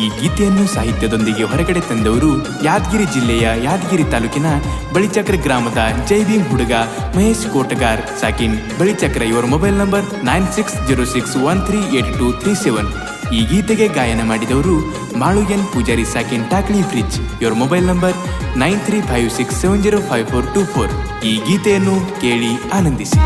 ಈ ಗೀತೆಯನ್ನು ಸಾಹಿತ್ಯದೊಂದಿಗೆ ಹೊರಗಡೆ ತಂದವರು ಯಾದಗಿರಿ ಜಿಲ್ಲೆಯ ಯಾದಗಿರಿ ತಾಲೂಕಿನ ಬಳಿಚಕ್ರ ಗ್ರಾಮದ ಜೈ ಭೀಮ್ ಹುಡುಗ ಮಹೇಶ್ ಕೋಟಗಾರ್ ಸಾಕಿನ್ ಬಳಿಚಕ್ರ. ಇವರ ಮೊಬೈಲ್ ನಂಬರ್ 9606138237. ಈ ಗೀತೆಗೆ ಗಾಯನ ಮಾಡಿದವರು ಮಾಳುಯನ್ ಪೂಜಾರಿ ಸಾಕಿನ್ ಟಾಕ್ಲಿ ಫ್ರಿಜ್. ಇವರ ಮೊಬೈಲ್ ನಂಬರ್ 9356705424. ಈ ಗೀತೆಯನ್ನು ಕೇಳಿ ಆನಂದಿಸಿ.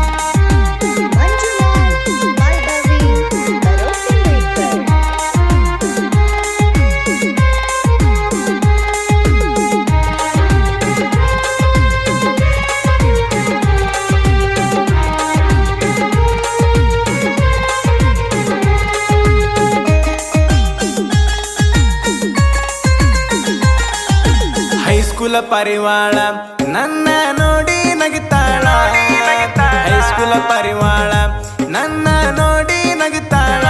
ಹೈಸ್ಕೂಲ ಪರಿವಾಳ ನನ್ನ ನೋಡಿ ನಗಿತಾಳ, ಹೈಸ್ಕೂಲ ಪರಿವಾಳ ನನ್ನ ನೋಡಿ ನಗಿತಾಳ,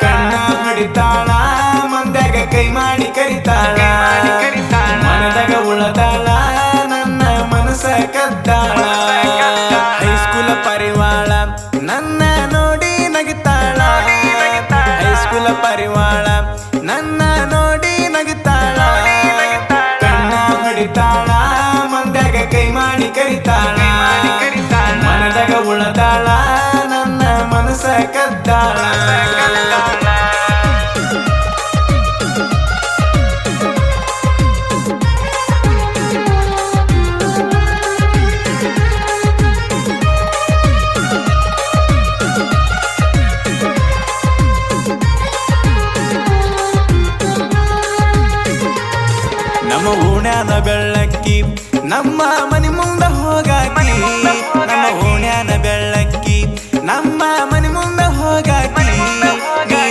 ಕಣ್ಣ ಹೊಡಿತಾಳ, ಮಂದ್ಯಾಗ ಕೈ ಮಾಡಿ ಕರಿತಾಳ, ಮನದಾಗ ಉಳತಾಳ, ನನ್ನ ಮನಸ ಕದ್ದಾಳ. ಹೈಸ್ಕೂಲ ಪರಿವಾಳ ನನ್ನ ನೋಡಿ ನಗಿತಾಳ, ಹೈಸ್ಕೂಲ ಪರಿವಾಳ ನನ್ನ ನೋಡಿ ನಗಿತಾಳ, ಹೊಡಿತಾಳ, ಮಂದ್ಯಾಗ ಕೈ ಮಾಡಿ ಕರಿತಾಳ, ಮನದಾಗ ಉಳತಾಳ, ನನ್ನ ಮನಸ ಕದ್ದಾಳ. ನಮ್ಮ ಓಣ್ಯಾನ ಬೆಳ್ಳಕ್ಕಿ ನಮ್ಮ ಮನೆ ಮುಂದ ಹೋಗಾಕಿ, ನಮ್ಮ ಓಣ್ಯಾನ ಬೆಳ್ಳಕ್ಕಿ ನಮ್ಮ ಮನೆ ಮುಂದ ಹೋಗಾಕಿ,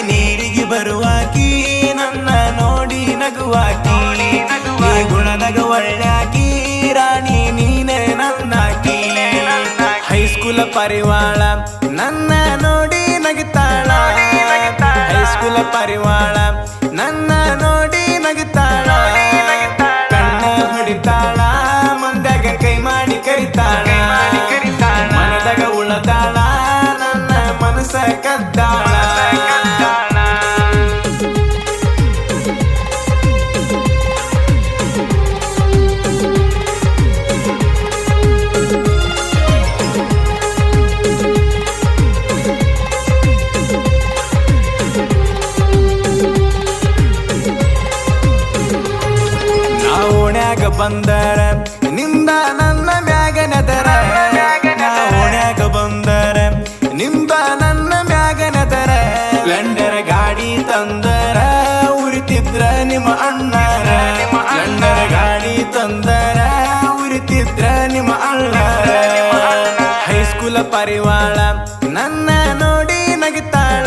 ನೀರಿಗೆ ಬರುವಾಕಿ ನನ್ನ ನೋಡಿ ನಗುವಾಕಿ, ಈ ಗುಣದಾಗ ಒಳ್ಳ್ಯಾಕಿ ರಾಣಿ ನೀನೆ ನನ್ನಾಕಿ. ಹೈಸ್ಕೂಲ ಪರಿವಾಳ ನನ್ನ ನೋಡಿ ನಗಿತಾಳ, ಹೈಸ್ಕೂಲ ಪರಿವಾಳ ನನ್ನ ನೋಡಿ ನಗಿತಾಳ, ಕಣ್ಣ ಹೊಡಿತಾಳ, ಮಂದ್ಯಾಗ ಕೈ ಮಾಡಿ ಕರಿತಾಳ, ಮನದಾಗ ಉಳತಾಳ, ನನ್ನ ಮನಸ ಕದ್ದಾಳ. ಓಣ್ಯಾಗ ಬಂದರ ನಿಂದ ನನ್ನ ಮ್ಯಾಗನದರ, ಓಣ್ಯಾಗ ಬಂದರ ನಿಂದ ನನ್ನ ಮ್ಯಾಗನದರ, ಸ್ಪ್ಲೆಂಡರ್ ಗಾಡಿ ತಂದರ ಉರಿತಿದ್ರ ನಿಮ್ಮ ಅಣ್ಣರ, ಸ್ಪ್ಲೆಂಡರ್ ಗಾಡಿ ತಂದರ ಉರಿತಿದ್ರ ನಿಮ್ಮ ಅಣ್ಣರ. ಹೈಸ್ಕೂಲ ಪರಿವಾಳ ನನ್ನ ನೋಡಿ ನಗಿತಾಳ,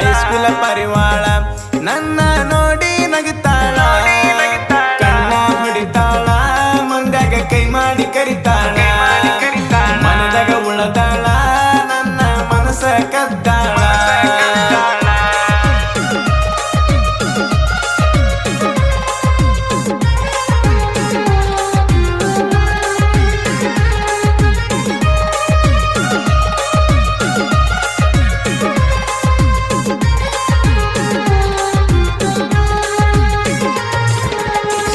ಹೈಸ್ಕೂಲ ಪರಿವಾಳ ನನ್ನ ನೋಡಿ ನಗಿತಾಳ, ಕಣ್ಣ ಹೊಡಿತಾಳ, ಮಂದ್ಯಾಗ ಕೈ ಮಾಡಿ ಕರಿತಾಳ, ಮನದಾಗ ಉಳತಾಳ, ನನ್ನ ಮನಸ ಕದ್ದಾಳ.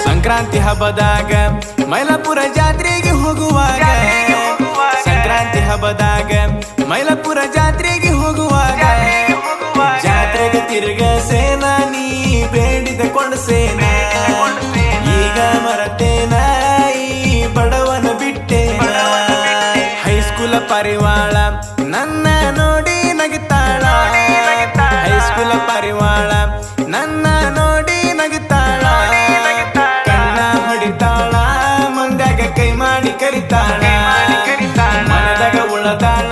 ಸಂಕ್ರಾಂತಿ ಹಬ್ಬದಾಗ ಮೈಲಾಪುರ ಜಾತ್ರೆಗೆ ಹೋಗುವಾಗ, ಸಂಕ್ರಾಂತಿ ಹಬ್ಬದಾಗ ಮೈಲಾಪುರ ಜಾತ್ರೆಗೆ ಹೋಗುವಾಗ, ಜಾತ್ರೆಗೆ ತಿರುಗ ಸೇನ ನೀ ಬೇಡಿದ ಕೊಂಡಸೇನ, ಈಗ ಮರತೇನ ಈ ಬಡವನ ಬಿಟ್ಟೇನ. ಹೈಸ್ಕೂಲ ಪರಿವಾಳ ನನ್ನ ನೋಡಿ ನಗಿತಾಳ, ಹೈಸ್ಕೂಲ ಪರಿವಾಳ ನನ್ನ ನೋಡಿ ನಗಿತಾಳ, ಕಣ್ಣ ಹೊಡಿತಾಳ, ಮಂದ್ಯಾಗ ಕೈ ಮಾಡಿ ಕರಿತಾಳ, ಮನದಾಗ ಉಳತಾಳ,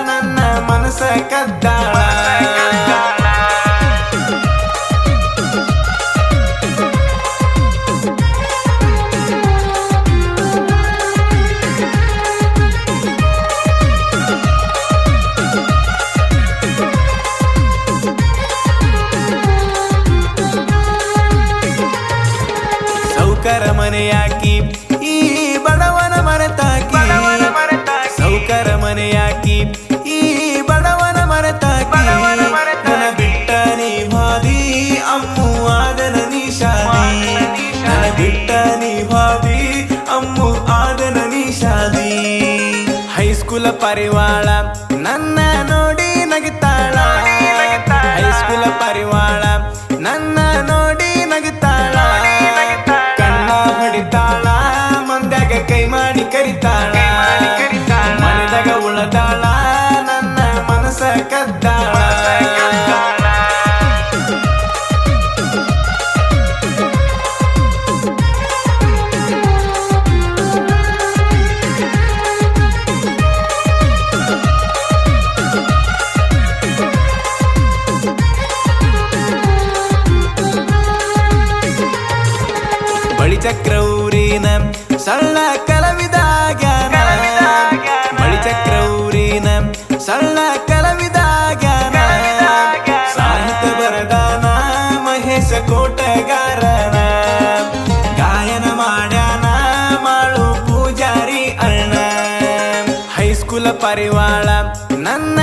ನನ್ನ ಮನಸ ಕದ್ದಾಳ. ಸೌಕರ ಮನೆಯಾಕಿ ಈ ಬಡವನ ಮರೆತಾಕಿ, ಸೌಕರ ಮನೆಯಾಕಿ ಈ ಬಡವನ ಮರೆತಾಕಿ, ನನ್ನ ಬಿಟ್ಟ ನೀ ಮಾದಿ ಪರಿವಾಳ ನನ್ನ ನೋಡಿ ನಗಿತಾಳ ಹೈಸ್ಕೂಲ ಪರಿವಾಳ ನನ್ನ ನೋಡಿ ನಗಿತಾಳ ಕಣ್ಣ ಹೊಡಿತಾಳ ಮಂದ್ಯಾಗ ಕೈ ಮಾಡಿ ಕರಿತಾಳ ಮನದಾಗ ಉಳದಾಳ ನನ್ನ ಮನಸ ಕದ್ದಾಳ ಬಳಿಚಕ್ರ ಊರಿನ ಸಳ್ಳ ಕಲಾವಿದಾಗ್ಯಾನ ಬಳಿಚಕ್ರ ಊರಿನ ಸಳ್ಳ ಕಲಾವಿದಾಗ್ಯಾನ ಸಾಹಿತ್ಯ ಬರದಾನ ಮಹೇಶ ಕೋಟಗಾರನ ಗಾಯನ ಮಾಡ್ಯಾನ ಮಾಳು ಪೂಜಾರಿ ಅಣ್ಣ ಹೈಸ್ಕೂಲ ಪರಿವಾಳ ನನ್ನ